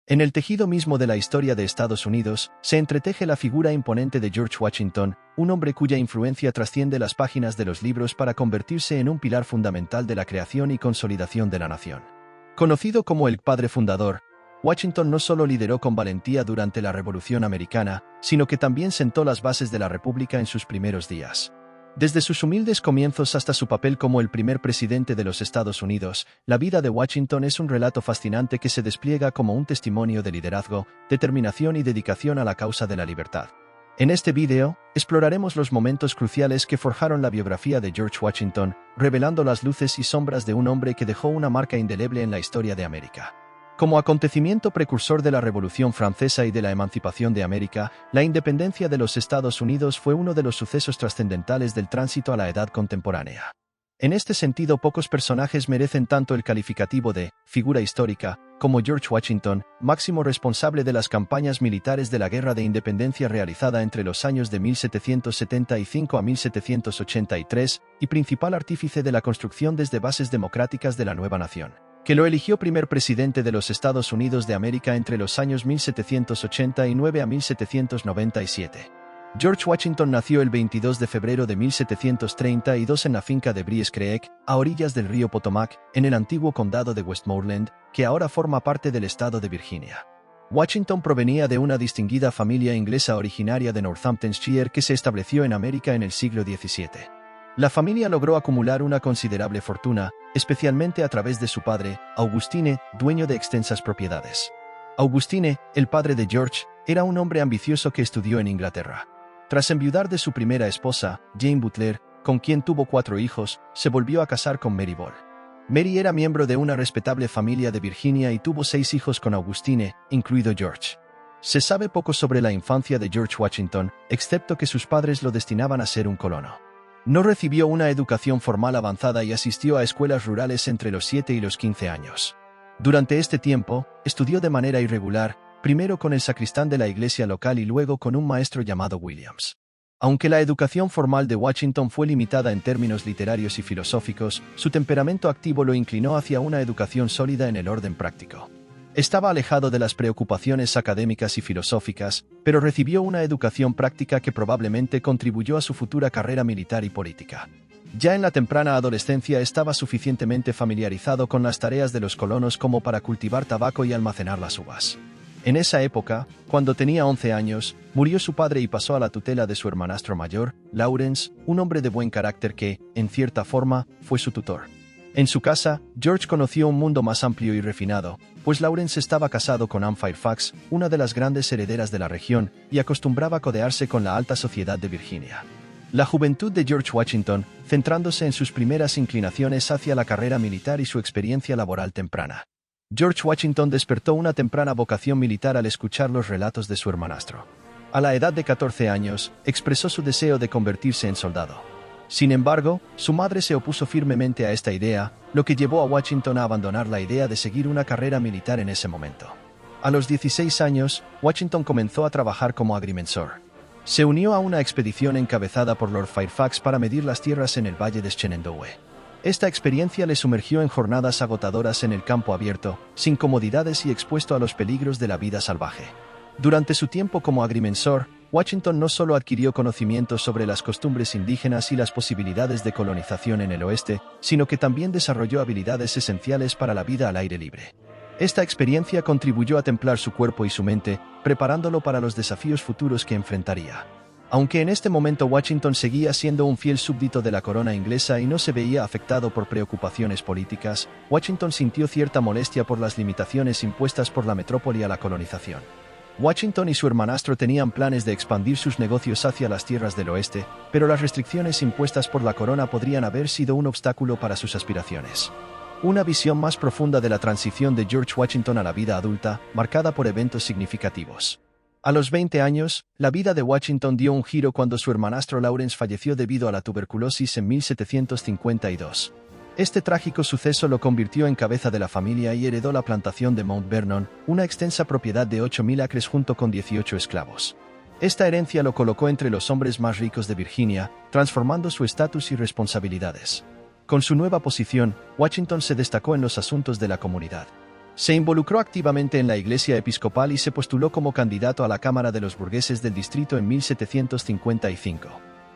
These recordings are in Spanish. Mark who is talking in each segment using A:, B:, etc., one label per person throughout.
A: En el tejido mismo de la historia de Estados Unidos, se entreteje la figura imponente de George Washington, un hombre cuya influencia trasciende las páginas de los libros para convertirse en un pilar fundamental de la creación y consolidación de la nación. Conocido como el padre fundador, Washington no solo lideró con valentía durante la Revolución Americana, sino que también sentó las bases de la República en sus primeros días. Desde sus humildes comienzos hasta su papel como el primer presidente de los Estados Unidos, la vida de Washington es un relato fascinante que se despliega como un testimonio de liderazgo, determinación y dedicación a la causa de la libertad. En este vídeo, exploraremos los momentos cruciales que forjaron la biografía de George Washington, revelando las luces y sombras de un hombre que dejó una marca indeleble en la historia de América. Como acontecimiento precursor de la Revolución Francesa y de la emancipación de América, la independencia de los Estados Unidos fue uno de los sucesos trascendentales del tránsito a la edad contemporánea. En este sentido, pocos personajes merecen tanto el calificativo de figura histórica como George Washington, máximo responsable de las campañas militares de la Guerra de Independencia realizada entre los años de 1775 a 1783 y principal artífice de la construcción desde bases democráticas de la nueva nación, que lo eligió primer presidente de los Estados Unidos de América entre los años 1789 a 1797. George Washington nació el 22 de febrero de 1732 en la finca de Bries Creek, a orillas del río Potomac, en el antiguo condado de Westmoreland, que ahora forma parte del estado de Virginia. Washington provenía de una distinguida familia inglesa originaria de Northamptonshire que se estableció en América en el siglo XVII. La familia logró acumular una considerable fortuna, especialmente a través de su padre, Augustine, dueño de extensas propiedades. Augustine, el padre de George, era un hombre ambicioso que estudió en Inglaterra. Tras enviudar de su primera esposa, Jane Butler, con quien tuvo 4 hijos, se volvió a casar con Mary Ball. Mary era miembro de una respetable familia de Virginia y tuvo 6 hijos con Augustine, incluido George. Se sabe poco sobre la infancia de George Washington, excepto que sus padres lo destinaban a ser un colono. No recibió una educación formal avanzada y asistió a escuelas rurales entre los 7 y los 15 años. Durante este tiempo, estudió de manera irregular, primero con el sacristán de la iglesia local y luego con un maestro llamado Williams. Aunque la educación formal de Washington fue limitada en términos literarios y filosóficos, su temperamento activo lo inclinó hacia una educación sólida en el orden práctico. Estaba alejado de las preocupaciones académicas y filosóficas, pero recibió una educación práctica que probablemente contribuyó a su futura carrera militar y política. Ya en la temprana adolescencia estaba suficientemente familiarizado con las tareas de los colonos como para cultivar tabaco y almacenar las uvas. En esa época, cuando tenía 11 años, murió su padre y pasó a la tutela de su hermanastro mayor, Lawrence, un hombre de buen carácter que, en cierta forma, fue su tutor. En su casa, George conoció un mundo más amplio y refinado, pues Lawrence estaba casado con Anne Fairfax, una de las grandes herederas de la región, y acostumbraba a codearse con la alta sociedad de Virginia. La juventud de George Washington, centrándose en sus primeras inclinaciones hacia la carrera militar y su experiencia laboral temprana. George Washington despertó una temprana vocación militar al escuchar los relatos de su hermanastro. A la edad de 14 años, expresó su deseo de convertirse en soldado. Sin embargo, su madre se opuso firmemente a esta idea, lo que llevó a Washington a abandonar la idea de seguir una carrera militar en ese momento. A los 16 años, Washington comenzó a trabajar como agrimensor. Se unió a una expedición encabezada por Lord Fairfax para medir las tierras en el valle de Shenandoah. Esta experiencia le sumergió en jornadas agotadoras en el campo abierto, sin comodidades y expuesto a los peligros de la vida salvaje. Durante su tiempo como agrimensor, Washington no solo adquirió conocimientos sobre las costumbres indígenas y las posibilidades de colonización en el oeste, sino que también desarrolló habilidades esenciales para la vida al aire libre. Esta experiencia contribuyó a templar su cuerpo y su mente, preparándolo para los desafíos futuros que enfrentaría. Aunque en este momento Washington seguía siendo un fiel súbdito de la corona inglesa y no se veía afectado por preocupaciones políticas, Washington sintió cierta molestia por las limitaciones impuestas por la metrópoli a la colonización. Washington y su hermanastro tenían planes de expandir sus negocios hacia las tierras del oeste, pero las restricciones impuestas por la corona podrían haber sido un obstáculo para sus aspiraciones. Una visión más profunda de la transición de George Washington a la vida adulta, marcada por eventos significativos. A los 20 años, la vida de Washington dio un giro cuando su hermanastro Lawrence falleció debido a la tuberculosis en 1752. Este trágico suceso lo convirtió en cabeza de la familia y heredó la plantación de Mount Vernon, una extensa propiedad de 8.000 acres junto con 18 esclavos. Esta herencia lo colocó entre los hombres más ricos de Virginia, transformando su estatus y responsabilidades. Con su nueva posición, Washington se destacó en los asuntos de la comunidad. Se involucró activamente en la Iglesia Episcopal y se postuló como candidato a la Cámara de los Burgueses del Distrito en 1755.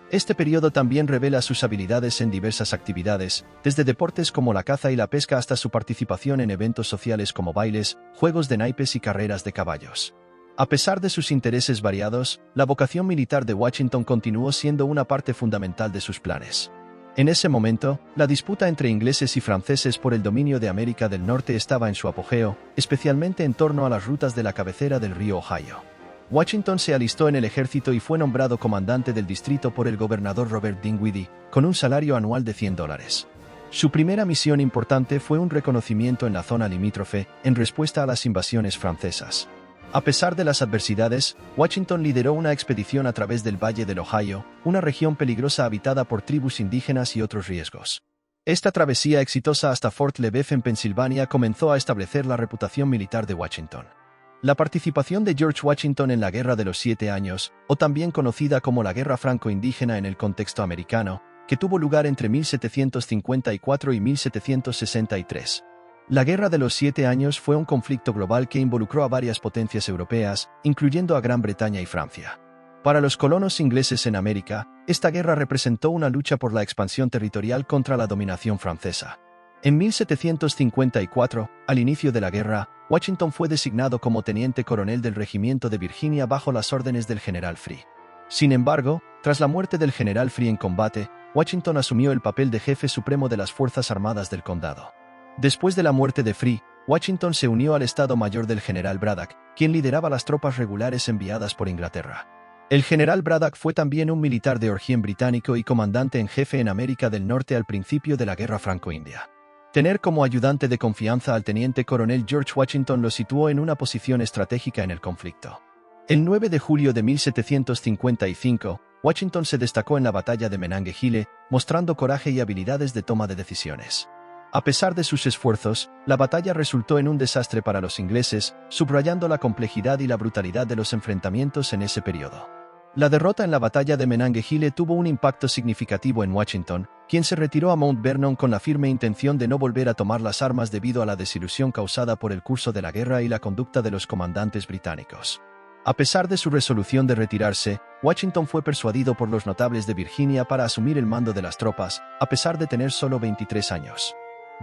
A: Este periodo también revela sus habilidades en diversas actividades, desde deportes como la caza y la pesca hasta su participación en eventos sociales como bailes, juegos de naipes y carreras de caballos. A pesar de sus intereses variados, la vocación militar de Washington continuó siendo una parte fundamental de sus planes. En ese momento, la disputa entre ingleses y franceses por el dominio de América del Norte estaba en su apogeo, especialmente en torno a las rutas de la cabecera del río Ohio. Washington se alistó en el ejército y fue nombrado comandante del distrito por el gobernador Robert Dinwiddie, con un salario anual de $100. Su primera misión importante fue un reconocimiento en la zona limítrofe, en respuesta a las invasiones francesas. A pesar de las adversidades, Washington lideró una expedición a través del Valle del Ohio, una región peligrosa habitada por tribus indígenas y otros riesgos. Esta travesía exitosa hasta Fort LeBeouf en Pensilvania comenzó a establecer la reputación militar de Washington. La participación de George Washington en la Guerra de los 7 Años, o también conocida como la Guerra Franco-Indígena en el contexto americano, que tuvo lugar entre 1754 y 1763. La Guerra de los 7 Años fue un conflicto global que involucró a varias potencias europeas, incluyendo a Gran Bretaña y Francia. Para los colonos ingleses en América, esta guerra representó una lucha por la expansión territorial contra la dominación francesa. En 1754, al inicio de la guerra, Washington fue designado como teniente coronel del regimiento de Virginia bajo las órdenes del general Free. Sin embargo, tras la muerte del general Free en combate, Washington asumió el papel de jefe supremo de las Fuerzas Armadas del condado. Después de la muerte de Free, Washington se unió al Estado Mayor del general Braddock, quien lideraba las tropas regulares enviadas por Inglaterra. El general Braddock fue también un militar de origen británico y comandante en jefe en América del Norte al principio de la Guerra Franco-India. Tener como ayudante de confianza al teniente coronel George Washington lo situó en una posición estratégica en el conflicto. El 9 de julio de 1755, Washington se destacó en la batalla de Monongahela, mostrando coraje y habilidades de toma de decisiones. A pesar de sus esfuerzos, la batalla resultó en un desastre para los ingleses, subrayando la complejidad y la brutalidad de los enfrentamientos en ese periodo. La derrota en la batalla de Monongahela tuvo un impacto significativo en Washington, quien se retiró a Mount Vernon con la firme intención de no volver a tomar las armas debido a la desilusión causada por el curso de la guerra y la conducta de los comandantes británicos. A pesar de su resolución de retirarse, Washington fue persuadido por los notables de Virginia para asumir el mando de las tropas, a pesar de tener solo 23 años.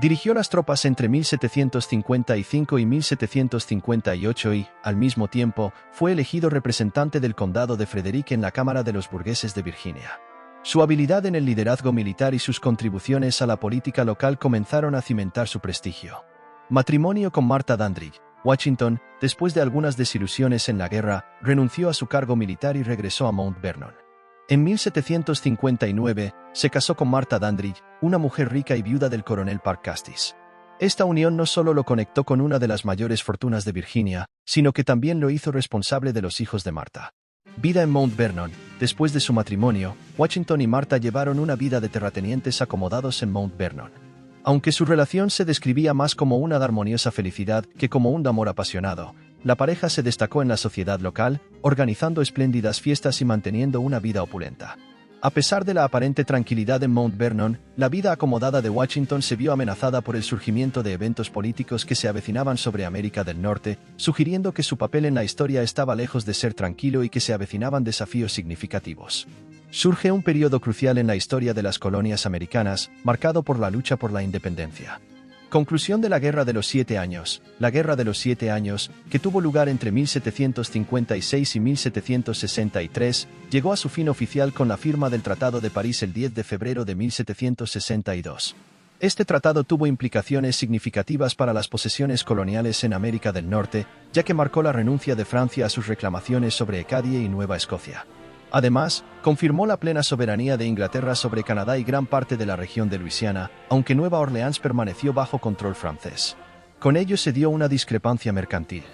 A: Dirigió las tropas entre 1755 y 1758 y, al mismo tiempo, fue elegido representante del condado de Frederick en la Cámara de los Burgueses de Virginia. Su habilidad en el liderazgo militar y sus contribuciones a la política local comenzaron a cimentar su prestigio. Matrimonio con Martha Dandridge. Washington, después de algunas desilusiones en la guerra, renunció a su cargo militar y regresó a Mount Vernon. En 1759, se casó con Martha Dandridge, una mujer rica y viuda del coronel Parke Custis. Esta unión no solo lo conectó con una de las mayores fortunas de Virginia, sino que también lo hizo responsable de los hijos de Martha. Vida en Mount Vernon. Después de su matrimonio, Washington y Martha llevaron una vida de terratenientes acomodados en Mount Vernon. Aunque su relación se describía más como una armoniosa felicidad que como un amor apasionado, la pareja se destacó en la sociedad local, organizando espléndidas fiestas y manteniendo una vida opulenta. A pesar de la aparente tranquilidad en Mount Vernon, la vida acomodada de Washington se vio amenazada por el surgimiento de eventos políticos que se avecinaban sobre América del Norte, sugiriendo que su papel en la historia estaba lejos de ser tranquilo y que se avecinaban desafíos significativos. Surge un periodo crucial en la historia de las colonias americanas, marcado por la lucha por la independencia. Conclusión de la Guerra de los 7 Años. La Guerra de los 7 Años, que tuvo lugar entre 1756 y 1763, llegó a su fin oficial con la firma del Tratado de París el 10 de febrero de 1762. Este tratado tuvo implicaciones significativas para las posesiones coloniales en América del Norte, ya que marcó la renuncia de Francia a sus reclamaciones sobre Acadia y Nueva Escocia. Además, confirmó la plena soberanía de Inglaterra sobre Canadá y gran parte de la región de Luisiana, aunque Nueva Orleans permaneció bajo control francés. Con ello se dio una discrepancia mercantil.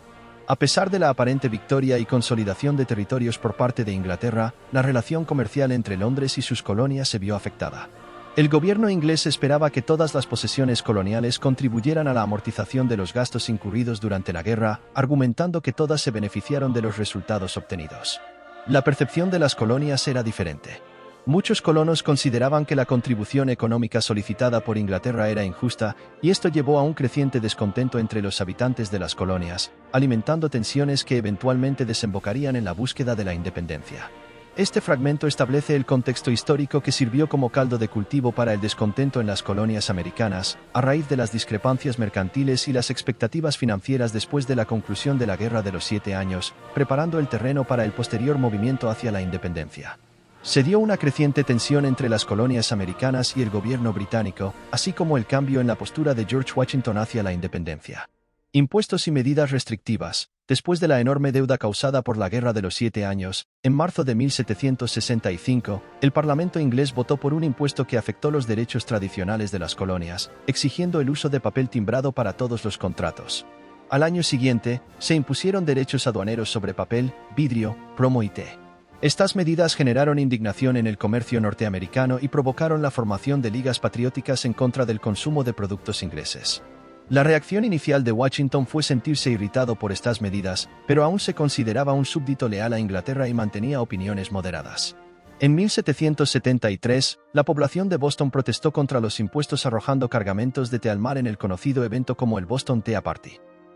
A: A pesar de la aparente victoria y consolidación de territorios por parte de Inglaterra, la relación comercial entre Londres y sus colonias se vio afectada. El gobierno inglés esperaba que todas las posesiones coloniales contribuyeran a la amortización de los gastos incurridos durante la guerra, argumentando que todas se beneficiaron de los resultados obtenidos. La percepción de las colonias era diferente. Muchos colonos consideraban que la contribución económica solicitada por Inglaterra era injusta, y esto llevó a un creciente descontento entre los habitantes de las colonias, alimentando tensiones que eventualmente desembocarían en la búsqueda de la independencia. Este fragmento establece el contexto histórico que sirvió como caldo de cultivo para el descontento en las colonias americanas, a raíz de las discrepancias mercantiles y las expectativas financieras después de la conclusión de la Guerra de los 7 Años, preparando el terreno para el posterior movimiento hacia la independencia. Se dio una creciente tensión entre las colonias americanas y el gobierno británico, así como el cambio en la postura de George Washington hacia la independencia. Impuestos y medidas restrictivas. Después de la enorme deuda causada por la Guerra de los 7 Años, en marzo de 1765, el Parlamento inglés votó por un impuesto que afectó los derechos tradicionales de las colonias, exigiendo el uso de papel timbrado para todos los contratos. Al año siguiente, se impusieron derechos aduaneros sobre papel, vidrio, plomo y té. Estas medidas generaron indignación en el comercio norteamericano y provocaron la formación de ligas patrióticas en contra del consumo de productos ingleses. La reacción inicial de Washington fue sentirse irritado por estas medidas, pero aún se consideraba un súbdito leal a Inglaterra y mantenía opiniones moderadas. En 1773, la población de Boston protestó contra los impuestos arrojando cargamentos de té al mar en el conocido evento como el Boston Tea Party.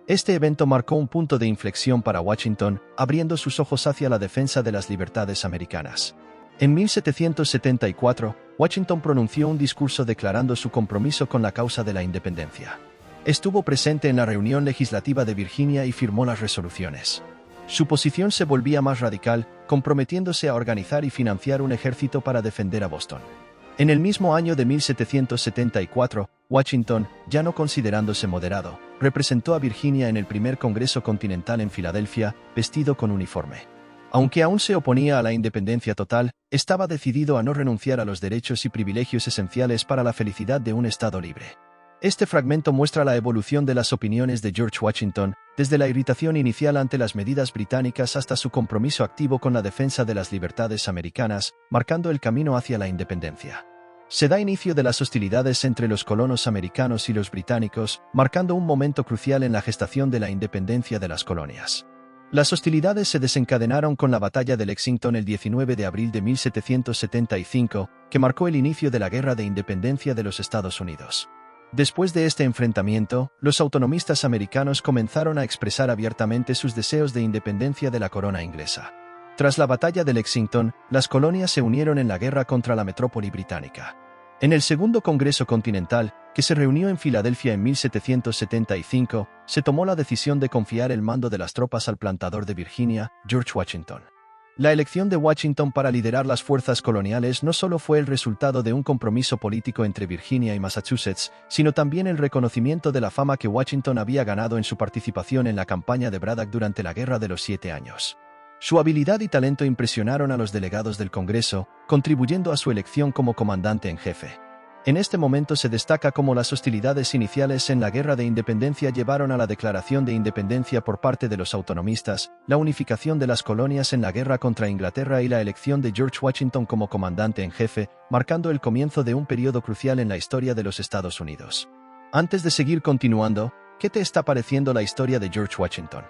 A: Este evento marcó un punto de inflexión para Washington, abriendo sus ojos hacia la defensa de las libertades americanas. En 1774, Washington pronunció un discurso declarando su compromiso con la causa de la independencia. Estuvo presente en la reunión legislativa de Virginia y firmó las resoluciones. Su posición se volvía más radical, comprometiéndose a organizar y financiar un ejército para defender a Boston. En el mismo año de 1774, Washington, ya no considerándose moderado, representó a Virginia en el primer Congreso Continental en Filadelfia, vestido con uniforme. Aunque aún se oponía a la independencia total, estaba decidido a no renunciar a los derechos y privilegios esenciales para la felicidad de un Estado libre. Este fragmento muestra la evolución de las opiniones de George Washington, desde la irritación inicial ante las medidas británicas hasta su compromiso activo con la defensa de las libertades americanas, marcando el camino hacia la independencia. Se da inicio de las hostilidades entre los colonos americanos y los británicos, marcando un momento crucial en la gestación de la independencia de las colonias. Las hostilidades se desencadenaron con la Batalla de Lexington el 19 de abril de 1775, que marcó el inicio de la Guerra de Independencia de los Estados Unidos. Después de este enfrentamiento, los autonomistas americanos comenzaron a expresar abiertamente sus deseos de independencia de la corona inglesa. Tras la batalla de Lexington, las colonias se unieron en la guerra contra la metrópoli británica. En el Segundo Congreso Continental, que se reunió en Filadelfia en 1775, se tomó la decisión de confiar el mando de las tropas al plantador de Virginia, George Washington. La elección de Washington para liderar las fuerzas coloniales no solo fue el resultado de un compromiso político entre Virginia y Massachusetts, sino también el reconocimiento de la fama que Washington había ganado en su participación en la campaña de Braddock durante la Guerra de los 7 Años. Su habilidad y talento impresionaron a los delegados del Congreso, contribuyendo a su elección como comandante en jefe. En este momento se destaca cómo las hostilidades iniciales en la Guerra de Independencia llevaron a la Declaración de Independencia por parte de los autonomistas, la unificación de las colonias en la guerra contra Inglaterra y la elección de George Washington como comandante en jefe, marcando el comienzo de un periodo crucial en la historia de los Estados Unidos. Antes de seguir continuando, ¿qué te está pareciendo la historia de George Washington?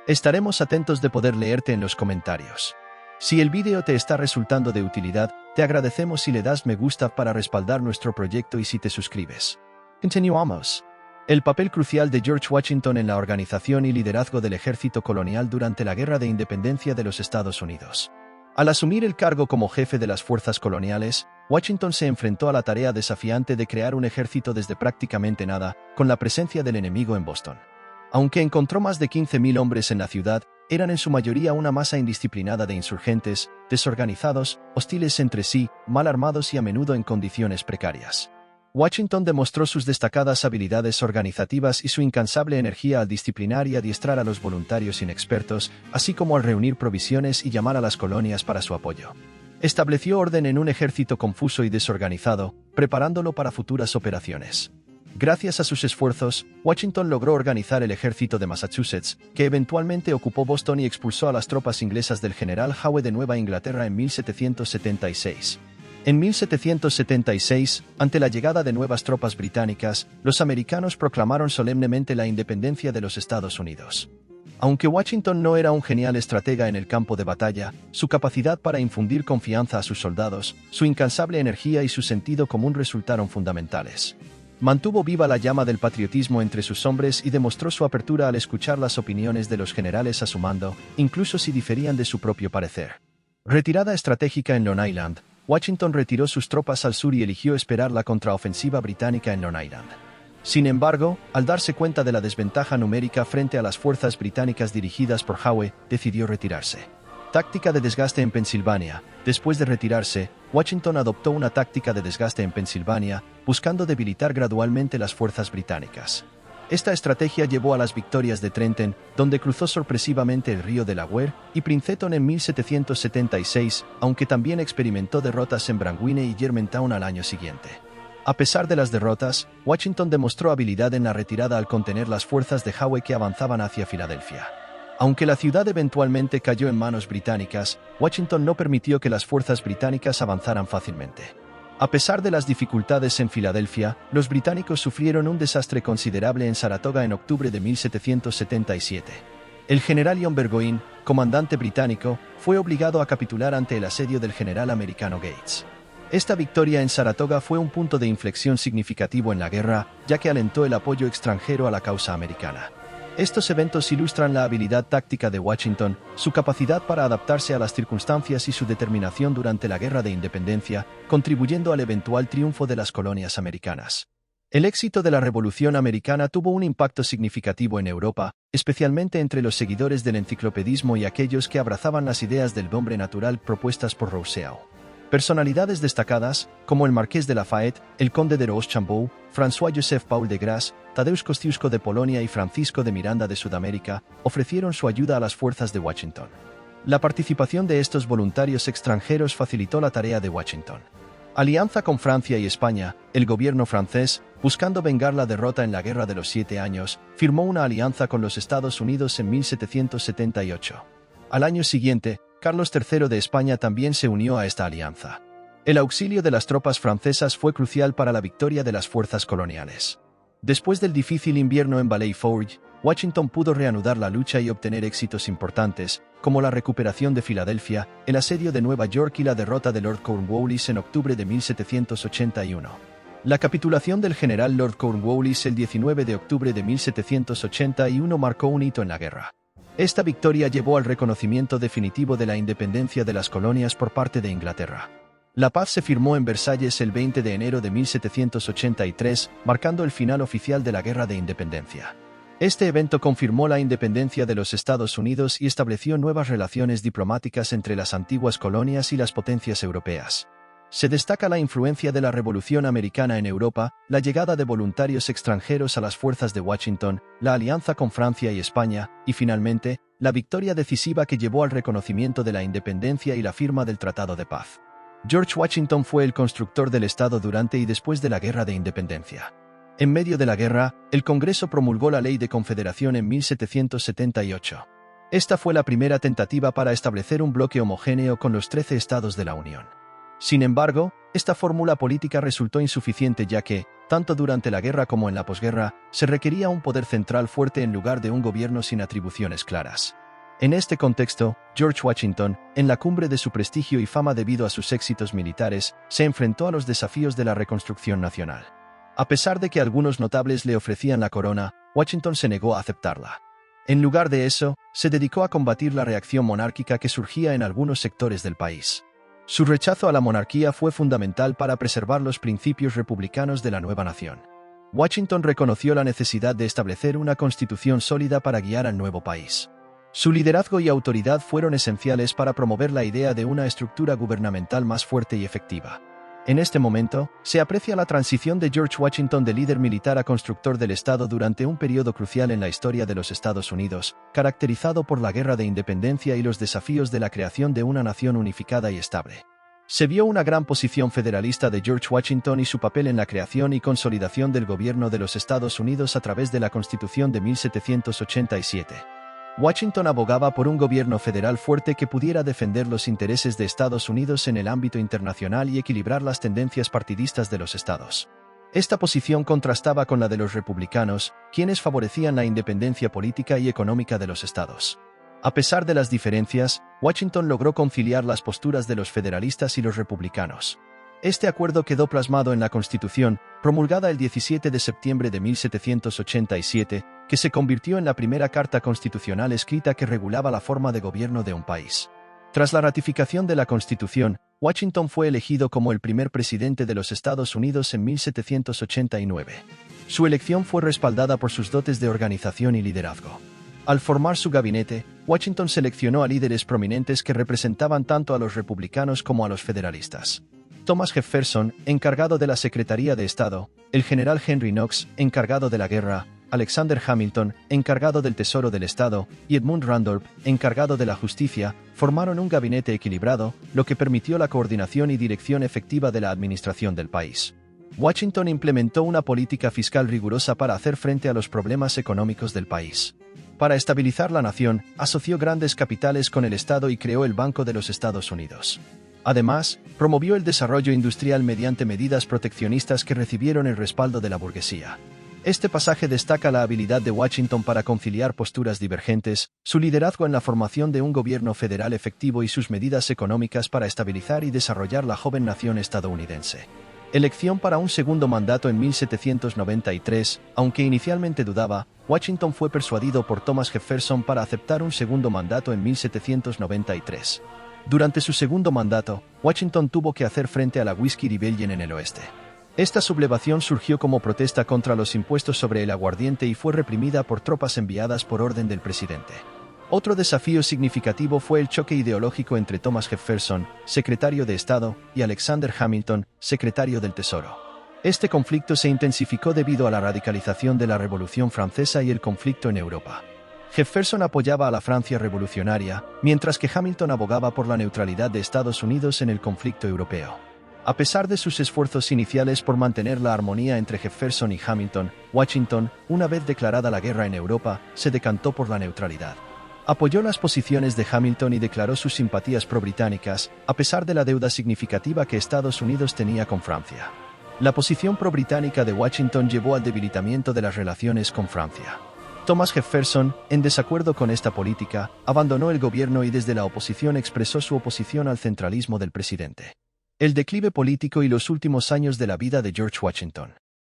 A: Estaremos atentos de poder leerte en los comentarios. Si el vídeo te está resultando de utilidad, te agradecemos si le das me gusta para respaldar nuestro proyecto y si te suscribes. Continuamos. El papel crucial de George Washington en la organización y liderazgo del ejército colonial durante la Guerra de Independencia de los Estados Unidos. Al asumir el cargo como jefe de las fuerzas coloniales, Washington se enfrentó a la tarea desafiante de crear un ejército desde prácticamente nada, con la presencia del enemigo en Boston. Aunque encontró más de 15.000 hombres en la ciudad, eran en su mayoría una masa indisciplinada de insurgentes, desorganizados, hostiles entre sí, mal armados y a menudo en condiciones precarias. Washington demostró sus destacadas habilidades organizativas y su incansable energía al disciplinar y adiestrar a los voluntarios inexpertos, así como al reunir provisiones y llamar a las colonias para su apoyo. Estableció orden en un ejército confuso y desorganizado, preparándolo para futuras operaciones. Gracias a sus esfuerzos, Washington logró organizar el ejército de Massachusetts, que eventualmente ocupó Boston y expulsó a las tropas inglesas del general Howe de Nueva Inglaterra en 1776. En 1776, ante la llegada de nuevas tropas británicas, los americanos proclamaron solemnemente la independencia de los Estados Unidos. Aunque Washington no era un genial estratega en el campo de batalla, su capacidad para infundir confianza a sus soldados, su incansable energía y su sentido común resultaron fundamentales. Mantuvo viva la llama del patriotismo entre sus hombres y demostró su apertura al escuchar las opiniones de los generales a su mando, incluso si diferían de su propio parecer. Retirada estratégica en Long Island, Washington retiró sus tropas al sur y eligió esperar la contraofensiva británica en Long Island. Sin embargo, al darse cuenta de la desventaja numérica frente a las fuerzas británicas dirigidas por Howe, decidió retirarse. Táctica de desgaste en Pensilvania. Después de retirarse, Washington adoptó una táctica de desgaste en Pensilvania, buscando debilitar gradualmente las fuerzas británicas. Esta estrategia llevó a las victorias de Trenton, donde cruzó sorpresivamente el río Delaware, y Princeton en 1776, aunque también experimentó derrotas en Brandywine y Germantown al año siguiente. A pesar de las derrotas, Washington demostró habilidad en la retirada al contener las fuerzas de Howe que avanzaban hacia Filadelfia. Aunque la ciudad eventualmente cayó en manos británicas, Washington no permitió que las fuerzas británicas avanzaran fácilmente. A pesar de las dificultades en Filadelfia, los británicos sufrieron un desastre considerable en Saratoga en octubre de 1777. El general John Burgoyne, comandante británico, fue obligado a capitular ante el asedio del general americano Gates. Esta victoria en Saratoga fue un punto de inflexión significativo en la guerra, ya que alentó el apoyo extranjero a la causa americana. Estos eventos ilustran la habilidad táctica de Washington, su capacidad para adaptarse a las circunstancias y su determinación durante la Guerra de Independencia, contribuyendo al eventual triunfo de las colonias americanas. El éxito de la Revolución Americana tuvo un impacto significativo en Europa, especialmente entre los seguidores del enciclopedismo y aquellos que abrazaban las ideas del hombre natural propuestas por Rousseau. Personalidades destacadas, como el Marqués de Lafayette, el Conde de Rochambeau, François-Joseph Paul de Grasse, Tadeusz Kościuszko de Polonia y Francisco de Miranda de Sudamérica, ofrecieron su ayuda a las fuerzas de Washington. La participación de estos voluntarios extranjeros facilitó la tarea de Washington. Alianza con Francia y España, el gobierno francés, buscando vengar la derrota en la Guerra de los 7 Años, firmó una alianza con los Estados Unidos en 1778. Al año siguiente, Carlos III de España también se unió a esta alianza. El auxilio de las tropas francesas fue crucial para la victoria de las fuerzas coloniales. Después del difícil invierno en Valley Forge, Washington pudo reanudar la lucha y obtener éxitos importantes, como la recuperación de Filadelfia, el asedio de Nueva York y la derrota de Lord Cornwallis en octubre de 1781. La capitulación del general Lord Cornwallis el 19 de octubre de 1781 marcó un hito en la guerra. Esta victoria llevó al reconocimiento definitivo de la independencia de las colonias por parte de Inglaterra. La paz se firmó en Versalles el 20 de enero de 1783, marcando el final oficial de la Guerra de Independencia. Este evento confirmó la independencia de los Estados Unidos y estableció nuevas relaciones diplomáticas entre las antiguas colonias y las potencias europeas. Se destaca la influencia de la Revolución Americana en Europa, la llegada de voluntarios extranjeros a las fuerzas de Washington, la alianza con Francia y España, y finalmente, la victoria decisiva que llevó al reconocimiento de la independencia y la firma del Tratado de Paz. George Washington fue el constructor del Estado durante y después de la Guerra de Independencia. En medio de la guerra, el Congreso promulgó la Ley de Confederación en 1778. Esta fue la primera tentativa para establecer un bloque homogéneo con los 13 estados de la Unión. Sin embargo, esta fórmula política resultó insuficiente ya que, tanto durante la guerra como en la posguerra, se requería un poder central fuerte en lugar de un gobierno sin atribuciones claras. En este contexto, George Washington, en la cumbre de su prestigio y fama debido a sus éxitos militares, se enfrentó a los desafíos de la reconstrucción nacional. A pesar de que algunos notables le ofrecían la corona, Washington se negó a aceptarla. En lugar de eso, se dedicó a combatir la reacción monárquica que surgía en algunos sectores del país. Su rechazo a la monarquía fue fundamental para preservar los principios republicanos de la nueva nación. Washington reconoció la necesidad de establecer una constitución sólida para guiar al nuevo país. Su liderazgo y autoridad fueron esenciales para promover la idea de una estructura gubernamental más fuerte y efectiva. En este momento, se aprecia la transición de George Washington de líder militar a constructor del Estado durante un periodo crucial en la historia de los Estados Unidos, caracterizado por la Guerra de Independencia y los desafíos de la creación de una nación unificada y estable. Se vio una gran posición federalista de George Washington y su papel en la creación y consolidación del gobierno de los Estados Unidos a través de la Constitución de 1787. Washington abogaba por un gobierno federal fuerte que pudiera defender los intereses de Estados Unidos en el ámbito internacional y equilibrar las tendencias partidistas de los estados. Esta posición contrastaba con la de los republicanos, quienes favorecían la independencia política y económica de los estados. A pesar de las diferencias, Washington logró conciliar las posturas de los federalistas y los republicanos. Este acuerdo quedó plasmado en la Constitución, promulgada el 17 de septiembre de 1787, que se convirtió en la primera carta constitucional escrita que regulaba la forma de gobierno de un país. Tras la ratificación de la Constitución, Washington fue elegido como el primer presidente de los Estados Unidos en 1789. Su elección fue respaldada por sus dotes de organización y liderazgo. Al formar su gabinete, Washington seleccionó a líderes prominentes que representaban tanto a los republicanos como a los federalistas. Thomas Jefferson, encargado de la Secretaría de Estado, el general Henry Knox, encargado de la guerra, Alexander Hamilton, encargado del Tesoro del Estado, y Edmund Randolph, encargado de la justicia, formaron un gabinete equilibrado, lo que permitió la coordinación y dirección efectiva de la administración del país. Washington implementó una política fiscal rigurosa para hacer frente a los problemas económicos del país. Para estabilizar la nación, asoció grandes capitales con el Estado y creó el Banco de los Estados Unidos. Además, promovió el desarrollo industrial mediante medidas proteccionistas que recibieron el respaldo de la burguesía. Este pasaje destaca la habilidad de Washington para conciliar posturas divergentes, su liderazgo en la formación de un gobierno federal efectivo y sus medidas económicas para estabilizar y desarrollar la joven nación estadounidense. Elección para un segundo mandato en 1793, aunque inicialmente dudaba, Washington fue persuadido por Thomas Jefferson para aceptar un segundo mandato en 1793. Durante su segundo mandato, Washington tuvo que hacer frente a la Whiskey Rebellion en el oeste. Esta sublevación surgió como protesta contra los impuestos sobre el aguardiente y fue reprimida por tropas enviadas por orden del presidente. Otro desafío significativo fue el choque ideológico entre Thomas Jefferson, secretario de Estado, y Alexander Hamilton, secretario del Tesoro. Este conflicto se intensificó debido a la radicalización de la Revolución Francesa y el conflicto en Europa. Jefferson apoyaba a la Francia revolucionaria, mientras que Hamilton abogaba por la neutralidad de Estados Unidos en el conflicto europeo. A pesar de sus esfuerzos iniciales por mantener la armonía entre Jefferson y Hamilton, Washington, una vez declarada la guerra en Europa, se decantó por la neutralidad. Apoyó las posiciones de Hamilton y declaró sus simpatías pro-británicas, a pesar de la deuda significativa que Estados Unidos tenía con Francia. La posición pro-británica de Washington llevó al debilitamiento de las relaciones con Francia. Thomas Jefferson, en desacuerdo con esta política, abandonó el gobierno y desde la oposición expresó su oposición al centralismo del presidente. El declive político y los últimos años de la vida de George Washington.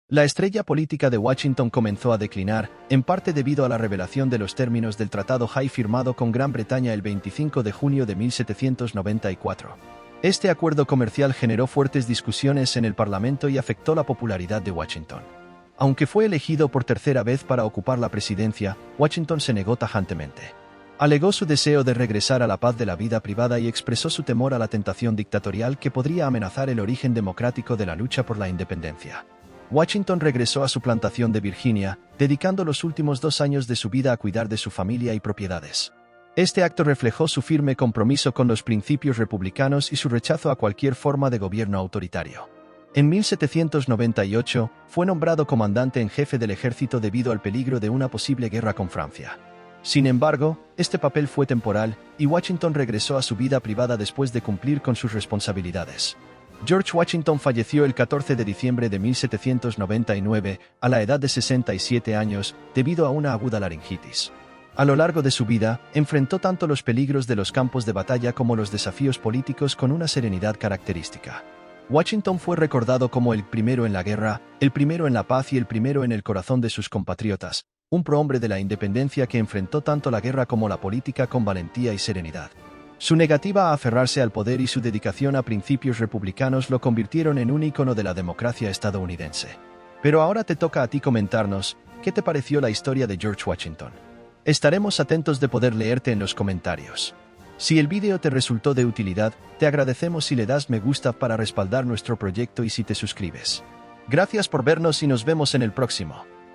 A: La estrella política de Washington comenzó a declinar, en parte debido a la revelación de los términos del Tratado Hay firmado con Gran Bretaña el 25 de junio de 1794. Este acuerdo comercial generó fuertes discusiones en el Parlamento y afectó la popularidad de Washington. Aunque fue elegido por tercera vez para ocupar la presidencia, Washington se negó tajantemente. Alegó su deseo de regresar a la paz de la vida privada y expresó su temor a la tentación dictatorial que podría amenazar el origen democrático de la lucha por la independencia. Washington regresó a su plantación de Virginia, dedicando los últimos 2 años de su vida a cuidar de su familia y propiedades. Este acto reflejó su firme compromiso con los principios republicanos y su rechazo a cualquier forma de gobierno autoritario. En 1798, fue nombrado comandante en jefe del ejército debido al peligro de una posible guerra con Francia. Sin embargo, este papel fue temporal, y Washington regresó a su vida privada después de cumplir con sus responsabilidades. George Washington falleció el 14 de diciembre de 1799, a la edad de 67 años, debido a una aguda laringitis. A lo largo de su vida, enfrentó tanto los peligros de los campos de batalla como los desafíos políticos con una serenidad característica. Washington fue recordado como el primero en la guerra, el primero en la paz y el primero en el corazón de sus compatriotas, un prohombre de la independencia que enfrentó tanto la guerra como la política con valentía y serenidad. Su negativa a aferrarse al poder y su dedicación a principios republicanos lo convirtieron en un ícono de la democracia estadounidense. Pero ahora te toca a ti comentarnos, ¿qué te pareció la historia de George Washington? Estaremos atentos de poder leerte en los comentarios. Si el vídeo te resultó de utilidad, te agradecemos si le das me gusta para respaldar nuestro proyecto y si te suscribes. Gracias por vernos y nos vemos en el próximo.